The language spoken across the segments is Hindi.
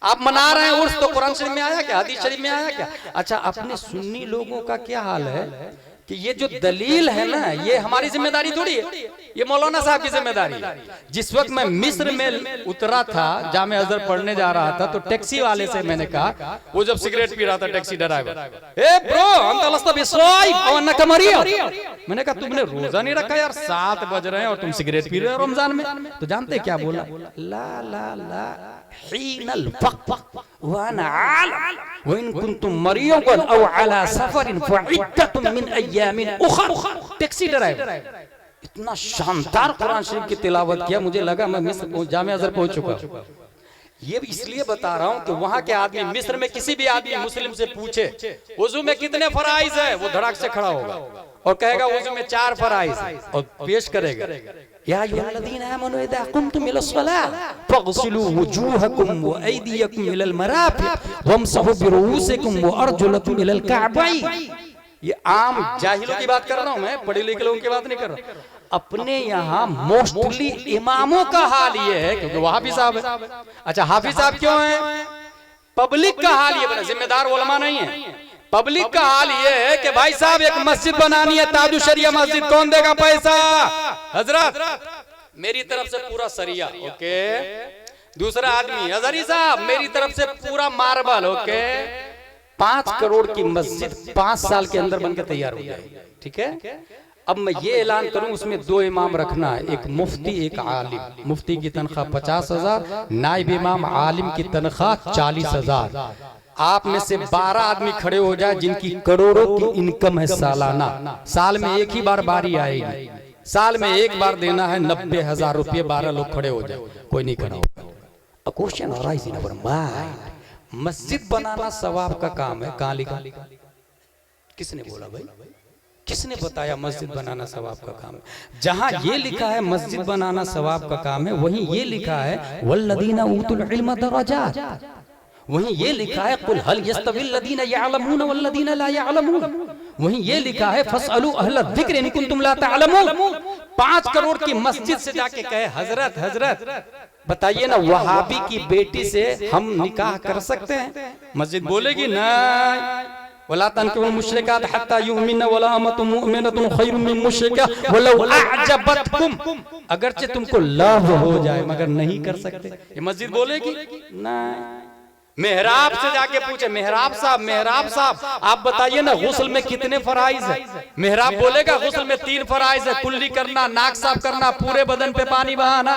आप मना रहे हैं उर्स, तो कुरान शरीफ में आया क्या, हदीस शरीफ में आया क्या? अच्छा, अपने सुन्नी लोगों का क्या हाल है कि ये जो दलील है ना, ये हमारी जिम्मेदारी थोड़ी है, ये मौलाना साहब की जिम्मेदारी है। जिस वक्त मैं मिस्र में उतरा था, जामे अजहर पढ़ने जा रहा था, तो टैक्सी वाले से मैंने कहा, वो जब सिगरेट पी रहा था टैक्सी ड्राइवर, ए ब्रो मैंने कहा तुमने रोजा नहीं रखा यार, 7 बज रहे हैं और तुम सिगरेट पी रहे हो रमजान में? तो जानते क्या बोला? ला ला ला हीनल वक्त वाना आलम वइन कुंतुम मरियम औ अला सफरिन फइद्दतुम मिन अय्यामिन उखर। टैक्सी ड्राइवर इतना शानदार कुरान शरीफ की तिलावत किया, मुझे लगा मैं मिस्र जामे अजहर पहुंच चुका हूं। ये इसलिए बता रहा हूं कि वहां के आदमी, मिस्र में किसी भी आदमी मुस्लिम से पूछे वुजू में कितने फराइज है, वो धड़क से खड़ा होगा और कहेगा वुजू में 4 फराइज है और पेश करेगा, या अय्युहल्लज़ीना आमनू इज़ा कुमतुम इलस्सलाह फग़सिलू वुजूहकुम व अयदियकुम इलल मराफ़िक़ वमसहू बिरुऊसिकुम व अर्जुलकुम इलल कअबैन। ये आम जाहिलों की बात कर रहा हूं मैं, पढ़े लिखे लोगों की बात नहीं कर रहा। अपने यहाँ मोस्टली इमामों का हाल ये है, क्योंकि वो हाफिज साहब है। अच्छा, हाफिज साहब क्यों है? पब्लिक का हाल ये बना, जिम्मेदार उलमा नहीं है। पब्लिक का हाल ये है कि भाई साहब एक मस्जिद बनानी है, ताजु शरिया मस्जिद, कौन देगा पैसा? हजरत मेरी तरफ से पूरा सरिया, ओके। दूसरा आदमी, हजरी साहब मेरी तरफ से पूरा मार्बल, ओके। 5 करोड़ की मस्जिद 5 साल के अंदर बनकर तैयार हो जाएगी, ठीक है। अब मैं ये ऐलान करूं, उसमें 2 इमाम रखना है, एक मुफ्ती एक आलिम। मुफ्ती की तनख्वाह 50,000, नाइब इमाम आलिम की तनख्वाह 40,000। आप में से 12 आदमी खड़े हो जाए जिनकी करोड़ों की इनकम है सालाना, साल में एक ही बार बारी आएगी, साल में एक बार देना है 90,000 रुपये। 12 लोग खड़े हो जाए, कोई नहीं खड़ा होगा। Question arise in our mind, मस्जिद बनाना सवाब का काम है, कहां लिखा? किसने बोला भाई? किसने बताया मस्जिद बनाना सवाब का काम है? जहां ये लिखा है मस्जिद बनाना सवाब का काम है, वहीं ये लिखा है वल्लदीना ऊतुल इल्म दरजात। वहीं ये लिखा है कुल हल यस्तविल लदीना यअलमून वल्लदीना ला यअलमून। वहीं ये लिखा है फसअलू अहल ज़िक्र इन कुंतुम ला तअलमून। 5 करोड़ की मस्जिद से जाके कहे हजरत हजरत बताइए ना, वहाबी की बेटी से हम निकाह कर सकते हैं? मस्जिद बोलेगी नहीं। वला तनकिहुल मुशरिकात हत्ता युमिन वला अमतुम मुमिनतुन खैरुम मिन मुशरिका वलौ अअजबतकुम। अगरचे तुमको लाभ हो जाए मगर नहीं कर सकते। ये मस्जिद बोलेगी नहीं। मेहराब से जाके पूछे, मेहराब साहब आप बताइए ना गुस्ल में कितने फराइज है? मेहराब बोलेगा गुस्ल में 3 फराइज है, कुल्ली करना, नाक साफ करना, पूरे बदन पे पानी बहाना।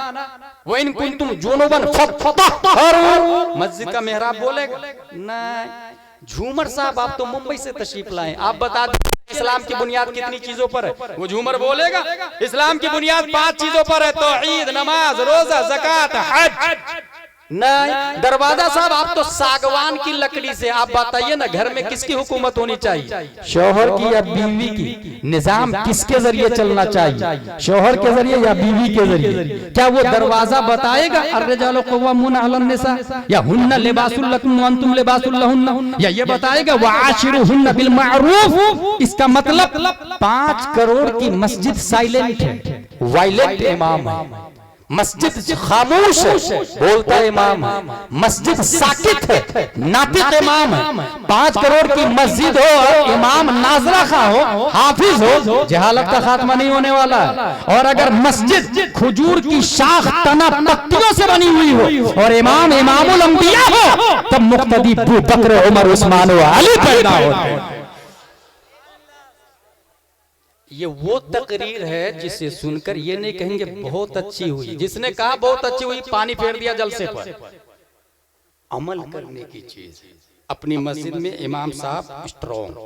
व इन कुंतुम जुनुबन फतहरू। मस्जिद का मेहराब बोलेगा नहीं। झूमर साहब आप तो मुंबई से तशरीफ लाए, आप बता दें इस्लाम की बुनियाद कितनी चीजों पर है? वो झूमर बोलेगा इस्लाम की बुनियाद 5 चीजों पर है, तौहीद, नमाज, रोजा, ज़कात, हज। नहीं। दरवाजा साहब आप तो सागवान की लकड़ी से, आप बताइए ना घर में किसकी हुकूमत होनी चाहिए? शौहर की या बीवी की? निजाम किसके जरिए चलना चाहिए? शौहर के जरिए या बीवी के जरिए? क्या वो दरवाजा बताएगा अर्रिजालु क़व्वामून अलन निसा या हुन्ना लिबासुल लकुम व अंतुम लिबासुल लहुन्ना, या ये बताएगा वआशिरुहुन्ना बिल मारूफ? इसका मतलब 5 करोड़ की मस्जिद साइलेंट है, वायलेंट इमाम है। मस्जिद खामोश है, बोलता इमाम है। मस्जिद साकित है, नातिक इमाम है। 5 करोड़ की मस्जिद हो, इमाम नाजरा खा हो, हाफिज हो, जहालत का खात्मा नहीं होने वाला है। और अगर मस्जिद खजूर की शाख तना पत्तियों से बनी हुई हो और इमाम इमामुल अंबिया हो, तब मुक्तदी अबू बकर, उमर, उस्मान व अली पैदा होते हैं। ये वो तकरीर है जिसे सुनकर ये नहीं कहेंगे बहुत अच्छी हुई। जिसने कहा बहुत अच्छी हुई पानी फेर दिया जलसे पर। अमल करने की चीज। अपनी मस्जिद में इमाम साहब स्ट्रॉन्ग,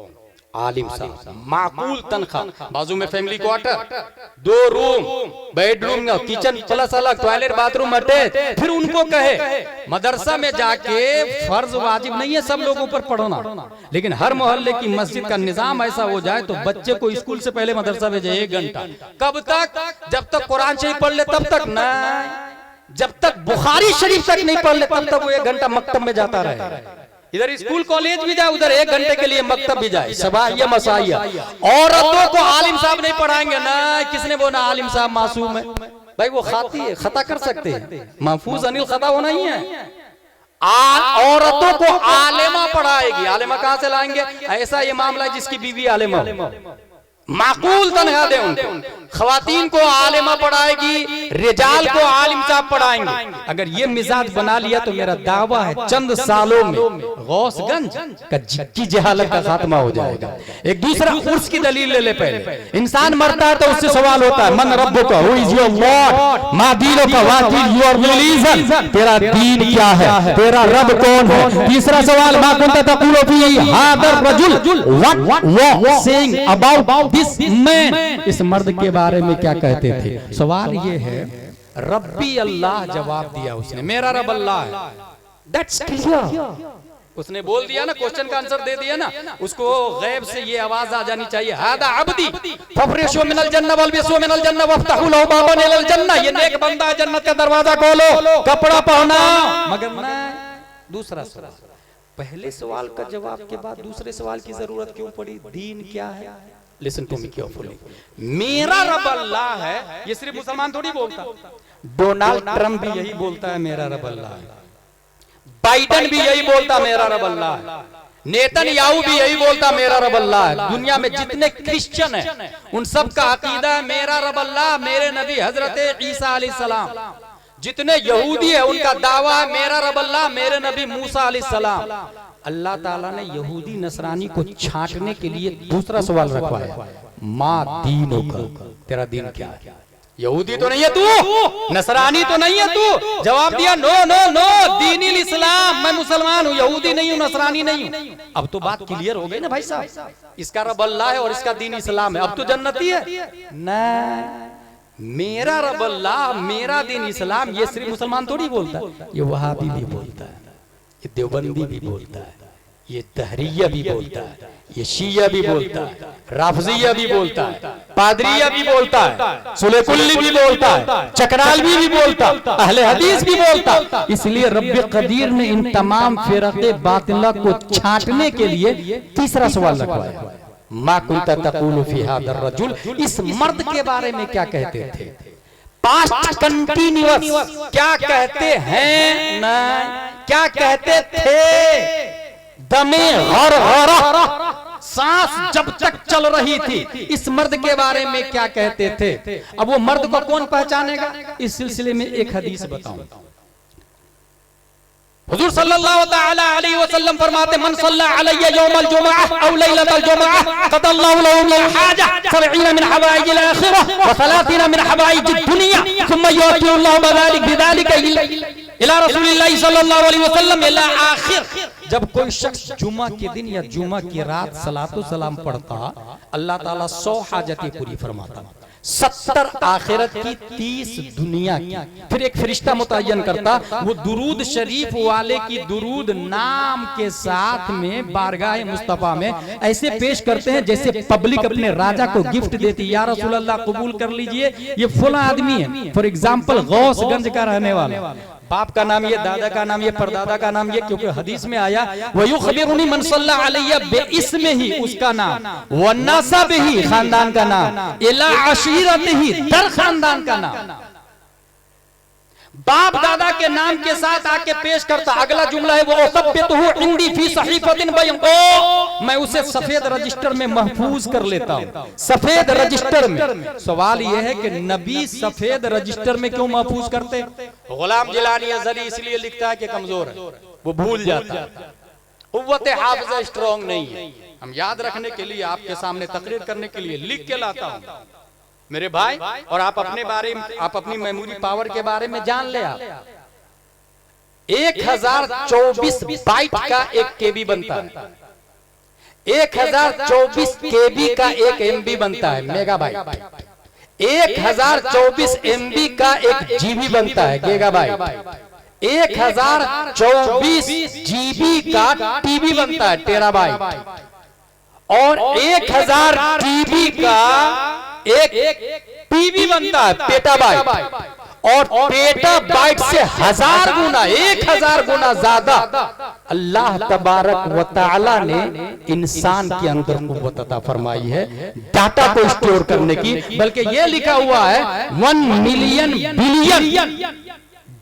आलिम साहब, माकूल तनख्वाह, बाजू में family quarter, 2 room, bedroom, kitchen plus अलग, टॉयलेट बाथरूम अटैच। फिर उनको कहे मदरसा में जाके फर्ज वाजिब नहीं है सब लोगों पर पढ़ना, लेकिन हर मोहल्ले की मस्जिद का निजाम ऐसा हो जाए तो बच्चे को स्कूल से पहले मदरसा भेजे 1 घंटा। कब तक? जब तक कुरान शरीफ पढ़ ले तब तक नहीं, जब तक बुखारी शरीफ तक नहीं पढ़ ले तब तक वो 1 घंटा मकतब में जाता रहे। इधर स्कूल कॉलेज भी जाए, उधर 1 घंटे के लिए मकतब भी जाए। सबाइया मसाइया। औरतों को आलिम साहब नहीं पढ़ाएंगे ना। किसने बोला आलिम साहब मासूम है? भाई वो खाती है, खता कर सकते हैं, महफूज अनिल खता होना ही है। औरतों को आलिमा पढ़ाएगी। आलिमा कहां से लाएंगे? ऐसा ये मामला है जिसकी बीवी आलिमा, माकूल तनख्वाह दे उनको। खवातीन को आलिमा पढ़ाएगी, रिजाल को आलिम साहब पढ़ाएंगे। अगर ये मिजाज बना लिया तो मेरा दावा है चंद सालों में गौसगंज की जहालत का खात्मा हो जाएगा। एक दूसरा उर्स की दलील ले ले। पहले इंसान मरता है तो उससे सवाल होता है मन रब्बुका, हु इज योर लॉर्ड, मा दीनुका, व्हाट इज योर रिलीजन, तेरा दीन क्या है, तेरा रब कौन है। तीसरा सवाल मा कुंता तक़ूलु फी हादर रजुल, व्हाट वो सेइंग अबाउट दिस मैन, इस मर्द के बारे में क्या कहते थे। सवाल ये है, रब्बी अल्लाह जवाब दिया उसने, मेरा रब अल्लाह है, दैट्स क्लियर। उसने बोल दिया ना, क्वेश्चन का आंसर दे दिया ना, उसको गैब से ये आवाज आ जानी चाहिए, हादा अब्दी फफरिशु मिनल जन्नह वल्बिसु मिनल जन्नह वफ्तहु लहु बाबन इलल जन्नह, ये नेक बंदा है, जन्नत का दरवाजा खोलो, कपड़ा पहनाओ। मगर नहीं। दूसरा सवाल, पहले सवाल का जवाब के बाद दूसरे सवाल की जरूरत क्यों पड़ी? दीन क्या है? लिसन टू मी केयरफुली, मेरा रब अल्लाह है, ये सिर्फ मुसलमान थोड़ी बोलता, डोनाल्ड ट्रंप भी यही बोलता है मेरा रब अल्लाह है, बाइडेन भी यही बोलता मेरा रब अल्लाह है, नेतन्याहू भी यही बोलता मेरा रब अल्लाह है। दुनिया में जितने क्रिश्चियन हैं उन सब का अकीदा है मेरा रब अल्लाह, मेरे नबी हजरत ईसा अलैहिस्सलाम। जितने यहूदी है उनका दावा है मेरा रब अल्लाह, मेरे नबी मूसा अलैहिस्सलाम। अल्लाह ताला ने यहूदी नसरानी को छांटने के लिए दूसरा सवाल रखवाया, माँ दीनों का, तेरा दीन क्या है? यहूदी तो नहीं है तू, नसरानी तो नहीं है तू। जवाब दिया नो नो नो, दीनिल इस्लाम, मैं मुसलमान हूँ, यहूदी नहीं हूँ, नसरानी नहीं हूँ। अब तो बात क्लियर हो गई ना भाई साहब, इसका रब अल्लाह है और इसका दीन इस्लाम है, अब तो जन्नती है ना। मेरा रब अल्लाह, मेरा दीन इस्लाम, ये सिर्फ मुसलमान थोड़ी बोलता है, ये वहाबी भी बोलता है, ये देवबंदी भी बोलता है, ये तहरिया भी बोलता है, ये शिया भी बोलता है, राफजिया भी बोलता है, पादरिया भी बोलता है, सुलेकुल्ली भी बोलता है, चकरालवी भी बोलता है, अहले हदीस भी बोलता। इसलिए रब्बे कदीर ने इन तमाम फिरक़े बातिला को छांटने के लिए तीसरा सवाल रखवाया, मा कुंता तक़ूलु फी हादर रजुल, इस मर्द के बारे में क्या कहते थे? पास्ट कंटीन्यूअस, क्या कहते हैं ना, क्या कहते थे? दमे गरगरा, सांस जब तक चल रही थी, इस मर्द के बारे में क्या कहते थे? अब वो मर्द को कौन पहचानेगा? इस सिलसिले में एक हदीस बताऊं। हुजूर सल्लल्लाहु तआला अलैहि वसल्लम फरमाते, मन सल्ला अलैया यौमल जुमअह औ लैलतल जुमअह क़दल्लाहु लहु मिन हाजा 70 मिन हवाइजिल आखिरह व 30 मिन हवाइजिद दुनिया सुम्मा युअतिल्लाहु बिदालिका इला रसूलिल्लाह सल्लल्लाहु अलैहि वसल्लम इला आखिर। जब कोई शख्स जुमा के दिन या जुमा की रात सलातो सलाम पढ़ता, अल्लाह ताला 100 हाजतें पूरी फरमाता, 70 आखिरत की, 30 दुनिया की। फिर एक फरिश्ता मुतय्यन करता, वो दुरूद शरीफ वाले की दुरूद नाम के साथ में बारगाह मुस्तफा में ऐसे पेश करते हैं जैसे पब्लिक अपने राजा को गिफ्ट देती, या रसूल अल्लाह कबूल कर लीजिए, ये फला आदमी है। फॉर एग्जाम्पल गौसगंज का रहने वाला, बाप का नाम ये, दादा का नाम ये, परदादा का नाम ये, क्योंकि हदीस में आया वयुखबिरुनी मन सल्ला अलैया बेइस्म ही, उसका नाम, व नसबिही, खानदान का नाम, इला अशीरतिही, दर खानदान का नाम, बाप दादा के नाम के साथ आके पेश करता। अगला जुमला है वो उसब्बितहु इंदी फी सहीफतिन बैन, ओ मैं उसे सफेद रजिस्टर में महफूज कर लेता हूँ, सफेद रजिस्टर में। सवाल ये है कि नबी सफेद रजिस्टर में क्यों महफूज करते? गुलाम जिलानी अज़हरी इसलिए लिखता है कि कमजोर है, वो भूल जाता है, कुव्वत हाफिज़ा स्ट्रॉन्ग नहीं है। हम याद रखने के लिए, आपके सामने तकरीर करने के लिए लिख के लाता हूँ मेरे भाई, और आप अपने बारे में, आप अपनी मेमोरी पावर के बारे में जान ले। आप 1024 बाइट का एक केबी बनता है, 1024 केबी का एक एमबी बनता है, मेगाबाइट। 1024 एमबी का एक जीबी बनता है, गीगाबाइट। 1024 जीबी का टीबी बनता है, टेराबाइट। और 1000 टीबी का एक पीबी बनता है, पेटाबाइट। और पेटाबाइट से 1000 गुना, 1000 गुना ज्यादा अल्लाह तबारक व तआला ने इंसान के अंदर कुव्वत अता फरमाई है डाटा को स्टोर करने की। बल्कि ये लिखा हुआ है 1 मिलियन बिलियन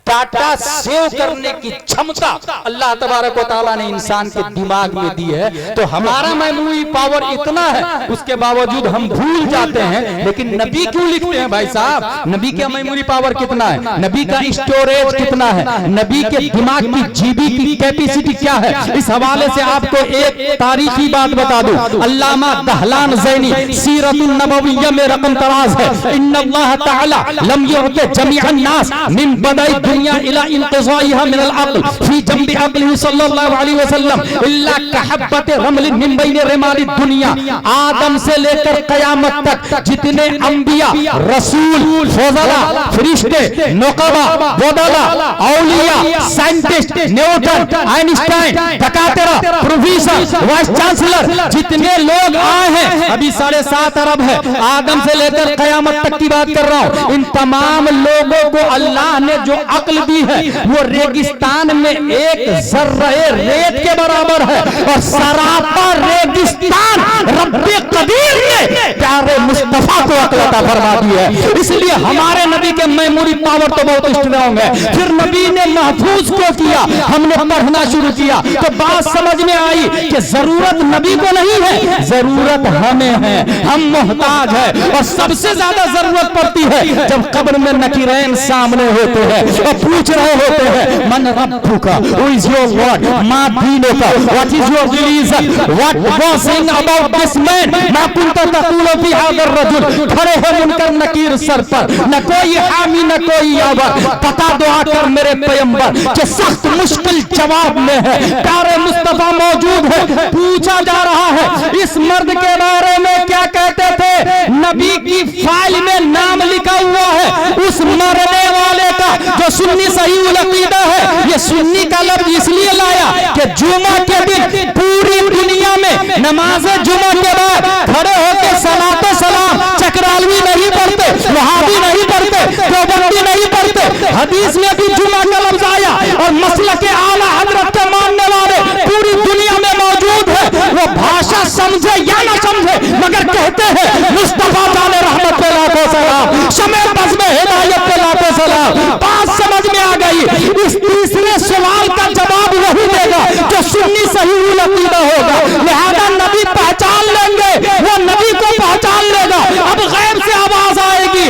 डाटा सेव करने की क्षमता अल्लाह तबारक व तआला ने इंसान के दिमाग में दी है। तो हमारा मेमोरी पावर इतना है, उसके बावजूद हम भूल जाते हैं। लेकिन नबी क्यों लिखते हैं भाई साहब? नबी का मेमोरी पावर कितना है, नबी का स्टोरेज कितना है, नबी के दिमाग की जीबी की कैपेसिटी क्या है? इस हवाले से आपको एक तारीखी बात बता दूं। अल्लामा दहलान ज़ैनी सीरतुन नबविय्या में रकम तराज है, इन्नल्लाह तआला लम युअति जमीअन नास मिन बदाई दुनिया इला इंतज़ाइहा मिनल अक़ल फी जंबि अक़लिही सल्लल्लाहु अलैहि वसल्लम इल्ला कहब्बत रमल मिन बैन रिमाली दुनिया। आदम से लेकर कयामत तक जितने अंबिया, रसूल, फज़ला, फरिश्ते, नुक़बा, बदला, औलिया, साइंटिस्ट, न्यूटन, आइंस्टाइन, दकातरा, प्रोफेसर, वाइस चांसलर, जितने लोग आए हैं, अभी 7.5 अरब है, आदम से लेकर कयामत तक की बात कर रहा हूं। इन तमाम लोगों को अल्लाह ने जो अक्ल दी है वो रेगिस्तान में एक जर्रे रेत के बराबर है, और सरापा रेगिस्तान रब्बे कदीर ने प्यारे मुस्तफा को अक्ल अता फरमा दी है। इसलिए हमारे नबी के मेमोरी पावर तो बहुत स्ट्रांग है। फिर नबी ने महफूज को किया, हमने पढ़ना शुरू किया तो बात समझ में आई कि जरूरत नबी को नहीं है, जरूरत हमें है। हम मोहताज है, और सबसे ज्यादा जरूरत पड़ती है जब कब्र में नकीरैन सामने होते हैं और पूछ रहे होते हैं मन रब्बुका, हु इज योर गॉड, मा दीनुका, what is your religion, what was saying about this man, मा कुंता तक़ूलु फी हाज़ा रजुल। खड़े हैं मुनकर नकीर सर पर, न कोई हामी न कोई यावर। पता दो आकर मेरे पैगंबर कि सख्त मुश्किल जवाब में है, प्यारे मुस्तफा मौजूद है। पूछा जा रहा है इस मर्द के बारे में क्या कहते थे? नबी की फाइल में नाम लिखा हुआ है उस मरने वाले का जो सुन्नी सही उल अकीदा है। ये सुन्नी का लफ्ज इसलिए लाया कि जुमा के दिन पूरी दुनिया में नमाज जुमा के बाद खड़े होकर सलातो सलाम चकरालवी नहीं पढ़ते, वहाबी नहीं पढ़ते, देवबंदी नहीं पढ़ते। हदीस में भी जुमा का लफ्ज आया, और मसलक के आला हजरत के मानने वाले पूरी दुनिया में मौजूद है। वो भाषा समझे या ना समझे, मगर कहते हैं मुस्तफा जाने रहमत पे लाखों सलाम, शमे बज़ में हिदायत पे लाखों सलाम। बात समझ में आ गई। इस तीसरे सवाल का जवाब वही देगा जो सुन्नी सही उल अक़ीदा होगा। लिहाजा नबी पहचान लेंगे, वो नबी को पहचान लेगा। अब गैब से आवाज आएगी,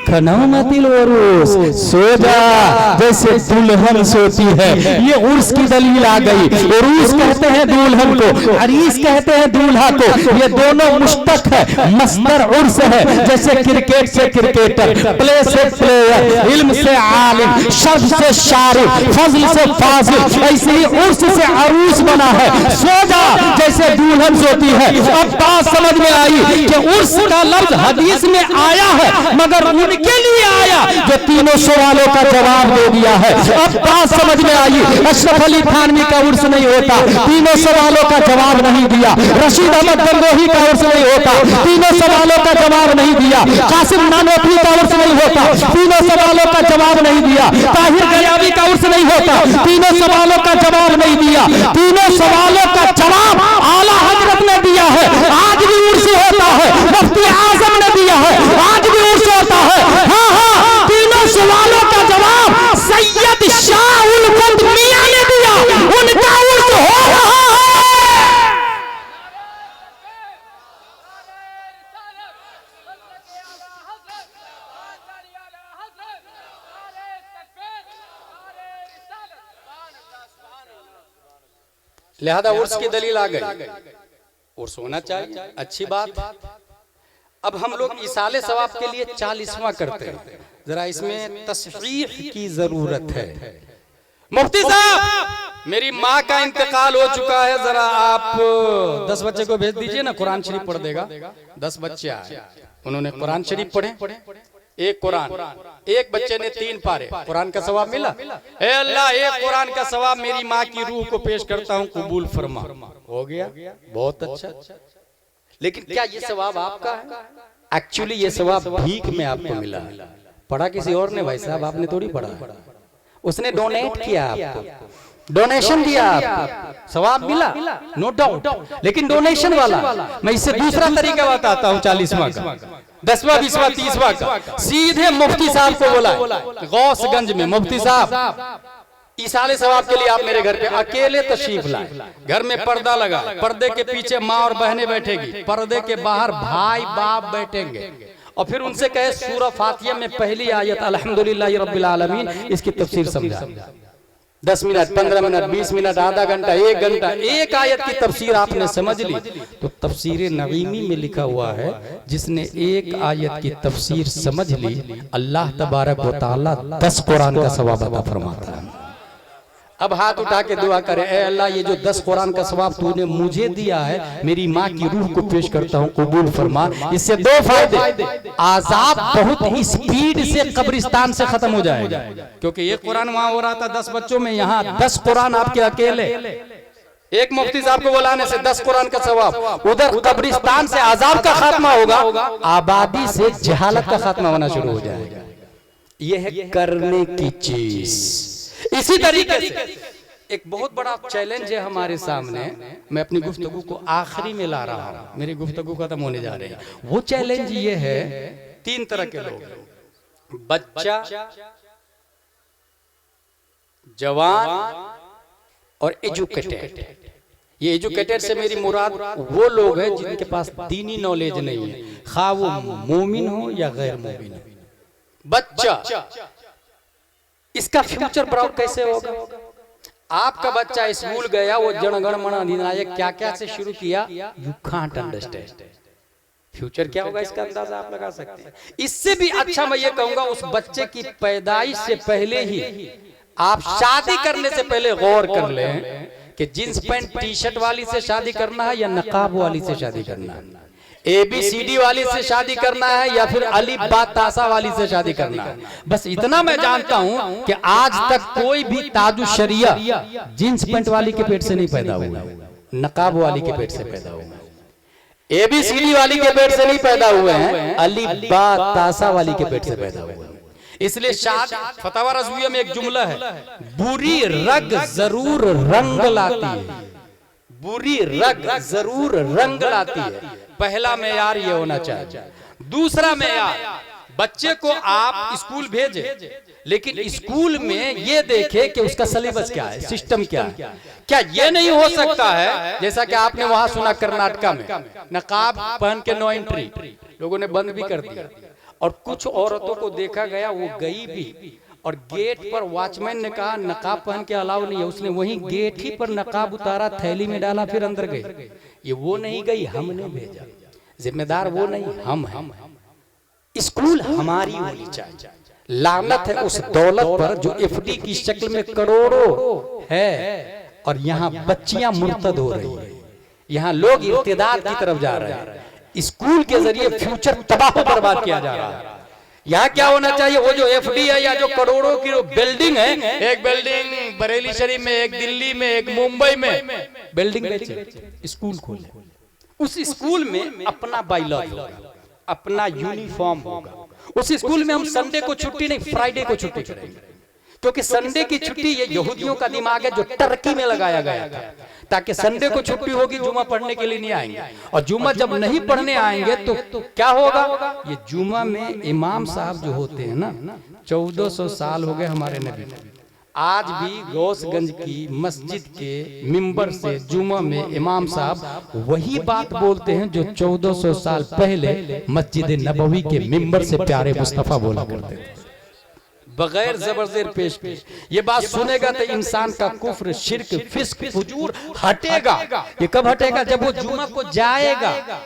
खनौमतिल उरूस, सो जा जैसे दुल्हन सोती है। ये उर्स की दलील आ गई। उरूस कहते हैं दुल्हन को, अरीस कहते हैं दूल्हा को। ये दोनों मुश्तक है, मस्दर उर्स है। जैसे क्रिकेट से क्रिकेटर, प्ले से प्लेयर, इल्म से आलिम, शर्फ से शारिफ, फजल से फाजिल, ऐसे ही उर्स से अरूस बना है। सो जा जैसे दुल्हन सोती है। अब बात समझ में आई कि उर्स का लफ्ज हदीस में आया है, मगर के लिए आया जो तीनों सवालों का जवाब दे दिया है। अब बात समझ में आई। अशरफ अली थानवी का उर्स नहीं होता, तीनों सवालों का जवाब नहीं दिया। रशीद अहमद गंगोही का उर्स नहीं होता, तीनों सवालों का जवाब नहीं दिया। कासिम नानोतवी का उर्स नहीं होता, तीनों सवालों का जवाब नहीं दिया। ताहिर गयावी का उर्स नहीं होता, तीनों सवालों का जवाब नहीं दिया। तीनों सवालों का जवाब आला हजरत ने दिया है। आज भी उर्स होता है, मुफ्ती आजम ने दिया है, आज भी उर्स होता है। हाँ हाँ, तीनों सवालों का जवाब सैयद शाह उल हिंद मियां ने दिया, उनका उर्स हो रहा है। लिहाजा उर्स की दलील आ गई, उर्स होना चाहिए, अच्छी बात। अब हम लोग इसाले सवाब के लिए 40वां करते हैं, जरा इसमें तस्रीह की जरूरत है। मुफ्ती साहब, मेरी माँ का इंतकाल हो चुका है, जरा आप 10 बच्चे को भेज दीजिए ना, कुरान शरीफ पढ़ देगा। 10 बच्चे आए, उन्होंने कुरान शरीफ पढ़े, एक कुरान, एक बच्चे ने 3 पारे, कुरान का सवाब मिला। ए अल्लाह, एक कुरान का सवाब मेरी माँ की रूह को पेश करता हूँ, कबूल फरमा। हो गया, बहुत अच्छा। लेकिन क्या ये सवाब आपका है? एक्चुअली ये सवाब भीख में आपको मिला है, पढ़ा किसी और ने भाई साहब, आपने थोड़ी पढ़ा। उसने डोनेट किया आपको, डोनेशन दिया आपको, सवाब मिला, नो डाउट। लेकिन डोनेशन वाला, मैं इससे दूसरा तरीका बताता हूँ 40वां का। 10वां 20वां 30वां का सीधे मुफ्ती साहब को बोला गौसगंज में, मुफ्ती साहब इसाले सवाब के लिए आप मेरे घर पे अकेले तशरीफ लाए। घर में पर्दा लगा, पर्दे के पीछे माँ और बहनें बैठेगी, पर्दे के बाहर भाई बाप बैठेंगे, और फिर उनसे कहे सूरह फातिहा में पहली आयत अल्हम्दुलिल्लाहि रब्बिल आलमीन, इसकी तफसीर समझा। 10 मिनट, 15 मिनट, 20 मिनट, आधा घंटा, 1 घंटा, एक आयत की तफसीर आपने समझ ली तो तफसीर नईमी में लिखा हुआ है, जिसने एक आयत की तफसीर समझ ली अल्लाह तबारक व तआला 10 कुरान का सवाब अता फरमाता है। अब हाथ उठा के दुआ करे, ए अल्लाह ये जो 10 कुरान का सवाब तूने मुझे दिया है, मेरी माँ की रूह को पेश करता हूँ, कबूल फरमा। इससे 2 फायदे, आजाब बहुत ही स्पीड से कब्रिस्तान से खत्म हो जाएगा, क्योंकि एक कुरान वहां हो रहा था 10 बच्चों में, यहाँ 10 कुरान आपके अकेले। एक मुफ्ती साहब को बुलाने से 10 कुरान का सवाब, उधर कब्रिस्तान से आजाब का खात्मा होगा, आबादी से जहालत का खात्मा होना शुरू हो जाएगा। यह है करने की चीज। इसी तरीके से एक बहुत बड़ा चैलेंज है हमारे सामने, मैं अपनी गुफ्तगू को आखिरी में ला रहा हूं, मेरी गुफ्तगू खत्म होने जा रही है। वो चैलेंज ये है, 3 तरह के लोग, बच्चा, जवान और एजुकेटेड। ये एजुकेटेड से मेरी मुराद वो लोग हैं जिनके पास दीनी नॉलेज नहीं है, खा वो मोमिन हो या गैर मोमिन हो। बच्चा, इसका फ्यूचर ब्राउट कैसे होगा? आपका बच्चा स्कूल गया, वो जनगण मन अधिनायक क्या क्या से शुरू किया, यू कांट अंडरस्टैंड। फ्यूचर क्या होगा इसका अंदाजा आप लगा सकते हैं। इससे भी अच्छा मैं ये कहूंगा, उस बच्चे की पैदाइश से पहले ही आप शादी करने से पहले गौर कर लें कि जींस पैंट टी शर्ट वाली से शादी करना है या नकाब वाली से शादी करना है, ABCD वाली से शादी करना है या फिर अली बा तासा वाली से शादी करना है। बस इतना मैं जानता हूं कि आज तक कोई भी ताजु शरिया जींस पैंट वाली के पेट से नहीं पैदा हुआ, नकाब वाली के पेट से पैदा हुआ, ABCD वाली के पेट से नहीं पैदा हुए हैं, अली बा तासा वाली के पेट से पैदा हुए। इसलिए शादी फतवा रज़विया में एक जुमला है, बुरी रग जरूर रंग लाती है, बुरी रग जरूर रंग लाती है। पहला मेयार ये होना चाहिए। दूसरा मेयार, बच्चे को आप स्कूल भेजे, लेकिन स्कूल में ये देखे कि उसका सिलेबस क्या है, सिस्टम क्या है। क्या ये नहीं हो सकता है जैसा कि आपने वहां सुना कर्नाटका में नकाब पहन के नो एंट्री, लोगों ने बंद भी कर दिया, और कुछ औरतों को देखा गया वो गई भी, और गेट पर वॉचमैन ने कहा नकाब पहन के अलाउ नहीं है, उसने वहीं गेट ही पर नकाब उतारा, थैली में डाला, फिर अंदर गई। ये वो नहीं गई, हमने भेजा, जिम्मेदार वो नहीं, हम हैं। स्कूल हमारी होनी चाहिए। लानत है उस दौलत पर जो FD की शक्ल में करोड़ों है, और यहाँ बच्चियां मुर्तद हो रही है, यहाँ लोग इर्तिदाद की तरफ जा रहे हैं। स्कूल के जरिए फ्यूचर तबाह बर्बाद किया जा रहा है। यहाँ क्या होना चाहिए, वो जो FD है या जो करोड़ों की बिल्डिंग है, एक बिल्डिंग बरेली शरीफ में, एक दिल्ली में, एक मुंबई में, बिल्डिंग बेचे, स्कूल खोले, उस स्कूल में अपना बायलॉज होगा, अपना यूनिफॉर्म होगा। उस स्कूल में हम संडे को छुट्टी नहीं, फ्राइडे को छुट्टी करेंगे, क्योंकि संडे की छुट्टी ये यहूदियों का दिमाग है जो टर्की में लगाया गया था, ताकि संडे को छुट्टी होगी, जुमा पढ़ने के लिए नहीं आएंगे, और जुमा जब नहीं पढ़ने आएंगे तो क्या होगा, ये जुमा में इमाम साहब जो होते हैं ना, 1400 साल हो गए हमारे नबी, आज भी गौसगंज की मस्जिद के मिंबर से जुमा में इमाम साहब वही बात बोलते हैं जो 1400 साल पहले मस्जिद नबवी के मिंबर से प्यारे मुस्तफा बोला करते थे, बगैर जबरजेर पेश। ये बात सुनेगा तो इंसान का कुफ्र, शिर्क, फिस्क, फुजूर हटेगा। ये कब हटेगा, जब वो जुमा को जाएगा।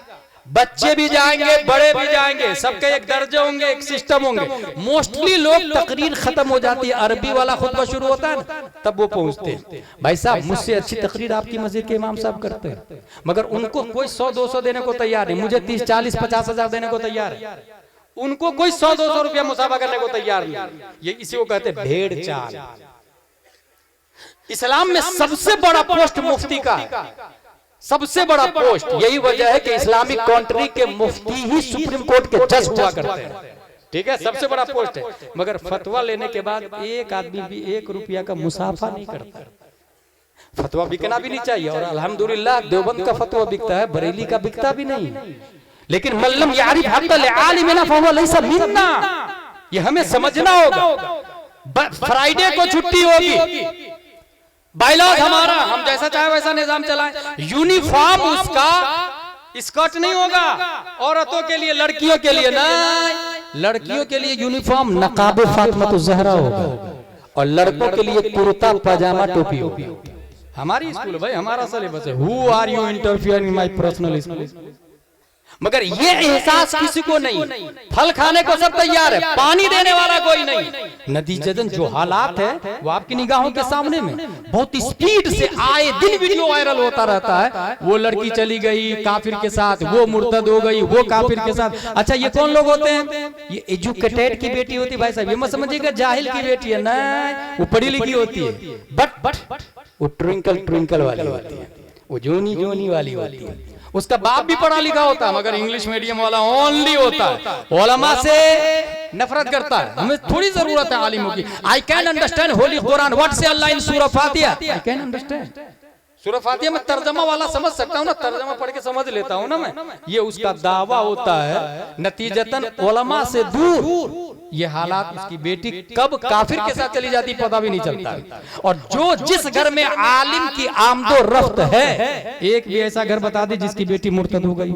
बच्चे भी जाएंगे, बड़े भी जाएंगे, सबके एक दर्जे होंगे, एक सिस्टम होंगे। मोस्टली लोग तकरीर खत्म हो जाती है, अरबी वाला खुतबा शुरू होता है तब वो पहुंचते हैं। भाई साहब, मुझसे अच्छी तकरीर आपकी मस्जिद के इमाम साहब करते हैं, मगर उनको कोई 100-200 देने को तैयार नहीं, मुझे 30-40-50 हजार देने को तैयार है, उनको कोई 100-200 रुपया मुसाफा करने को तैयार नहीं। ये इसी को कहते हैं भेड़ चाल। इस्लाम में सबसे बड़ा पोस्ट मुफ्ती का है, सबसे बड़ा पोस्ट। यही वजह है कि इस्लामिक कंट्री के मुफ्ती ही सुप्रीम कोर्ट के जज हुआ करते हैं, ठीक है, सबसे बड़ा पोस्ट है। मगर फतवा लेने के बाद एक आदमी भी 1 रुपया का मुसाफा नहीं करता। फतवा बिकना भी नहीं चाहिए, और अल्हम्दुलिल्लाह देवबंद का फतवा बिकता है, बरेली का बिकता भी नहीं। लेकिन मल्लम यारिफ हक़्क़ल आलिमिना फहुवा लैसा मिन्ना, ये हमें समझना होगा। फ्राइडे को छुट्टी होगी, बायलॉज हमारा, हम जैसा चाहे वैसा निजाम चलाएं। यूनिफॉर्म उसका स्कर्ट नहीं होगा औरतों के लिए, लड़कियों के लिए नहीं। लड़कियों के लिए यूनिफॉर्म नकाब फातिमा ज़हरा होगा और लड़कों के लिए कुर्ता पजामा टोपी होगी। हमारी स्कूल भाई, हमारा सिलेबस है। Who are you interfering my personal school. मगर ये एहसास किसी को नहीं। फल खाने को सब तैयार है, पानी देने वाला कोई नहीं। नतीजतन जो हालात है वो आपकी निगाहों के सामने में बहुत स्पीड से आए दिन वीडियो वायरल होता रहता है। वो लड़की चली गई काफिर के साथ, वो मुर्तद हो गई, वो काफिर के साथ। अच्छा, ये कौन लोग होते हैं? ये एजुकेटेड की बेटी होती है भाई साहब, ये मत समझिएगा जाहिल की बेटी है, नहीं, वो पढ़ी लिखी होती है, बट वो ट्विंकल ट्विंकल वाली होती है, वो जोनी जोनी वाली होती है। उसका बाप भी पढ़ा लिखा होता है मगर इंग्लिश मीडियम वाला ओनली होता है। उलमा से नफरत करता है। हमें थोड़ी जरूरत है आलिमों की। I can understand Holi Quran, what से अल्लाह इन सूरह फातिहा, आई कैन अंडरस्टैंड। सूरह फातिहा में तर्जमा वाला समझ सकता हूँ ना, तर्जमा पढ़ के समझ लेता हूँ ना मैं। ये उसका दावा होता है। नतीजतन उलमा से दूर ये हालात, उसकी बेटी कब काफिर के साथ चली जाती पता भी नहीं चलता। और जो जिस घर में आलिम की आमदो रफ्त है, एक भी ऐसा घर बता दे जिसकी बेटी मुर्तद हो गई,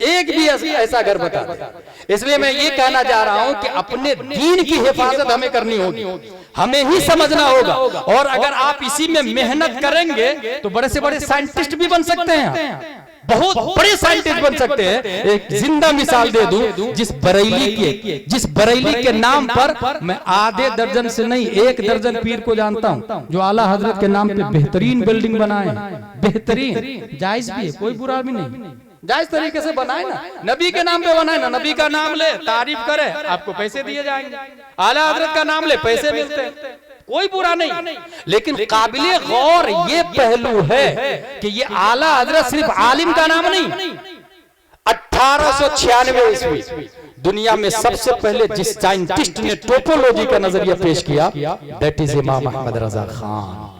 एक भी ऐसा घर बता दे। इसलिए मैं ये कहना जा रहा हूं कि अपने दीन की हिफाजत हमें करनी होगी, हमें ही समझना होगा। और अगर आप इसी में मेहनत करेंगे तो बड़े से बड़े साइंटिस्ट भी बन सकते हैं, बहुत बड़े साइंटिस्ट बन सकते हैं। एक जिंदा मिसाल दे दूं, जिस बरेली के नाम पर मैं आधे दर्जन से नहीं 1 दर्जन पीर को जानता हूं जो आला हजरत के नाम पे बेहतरीन बिल्डिंग बनाए, बेहतरीन, जायज भी है, कोई बुरा भी नहीं, जायज तरीके से बनाए ना, नबी के नाम पे बनाए ना, नबी का नाम ले, तारीफ करे, आपको पैसे दिए जाएंगे। आला हजरत का नाम ले, पैसे मिलते हैं, कोई बुरा नहीं। लेकिन काबिले गौर ये पहलू है कि ये आला हजरत सिर्फ आलिम का नाम नहीं। 1896 ईस्वी दुनिया में सबसे पहले जिस साइंटिस्ट ने टोपोलॉजी का नजरिया पेश किया, दैट इज इमाम अहमद रजा खान।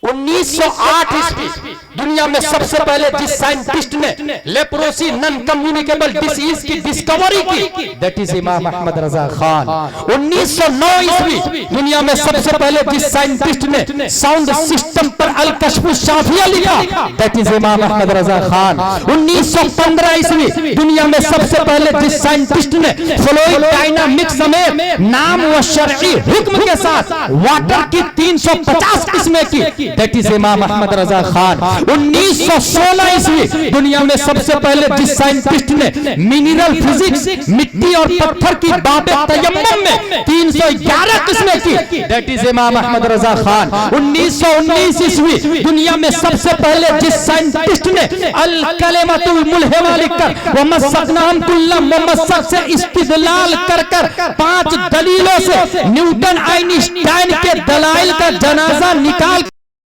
1908 ईस्वी दुनिया में सबसे पहले जिस साइंटिस्ट ने लेप्रोसी नॉन कम्युनिकेबल डिसीज की डिस्कवरी की, दैट इज इमाम अहमद रजा खान। 1909 ईस्वी दुनिया में सबसे पहले जिस साइंटिस्ट ने साउंड सिस्टम पर अल कश्फ शाफिया लिखा, दैट इज इमाम अहमद रजा खान। 1915 ईस्वी दुनिया में सबसे पहले जिस साइंटिस्ट ने फ्लूइड डायनामिक्स समेत नाम व शरई हुक्म के साथ वाटर की 350 किस्में की, दैट इज इमाम अहमद रजा खान। 1916 ईस्वी दुनिया में सबसे पहले जिस साइंटिस्ट ने मिनरल फिजिक्स, मिट्टी और पत्थर की बाबे तयम्मुम में 311 किस्में की, दैट इज इमाम अहमद रजा खान। 1919 ईस्वी दुनिया में सबसे पहले जिस साइंटिस्ट ने अल कलिमतुल मुल्हिमा लिखकर व मस्सकनाहुम कुल्ला मुमस्सक से इस्तिदलाल कर 5 दलीलों से न्यूटन आइंस्टाइन के दलाइल का जनाजा निकाल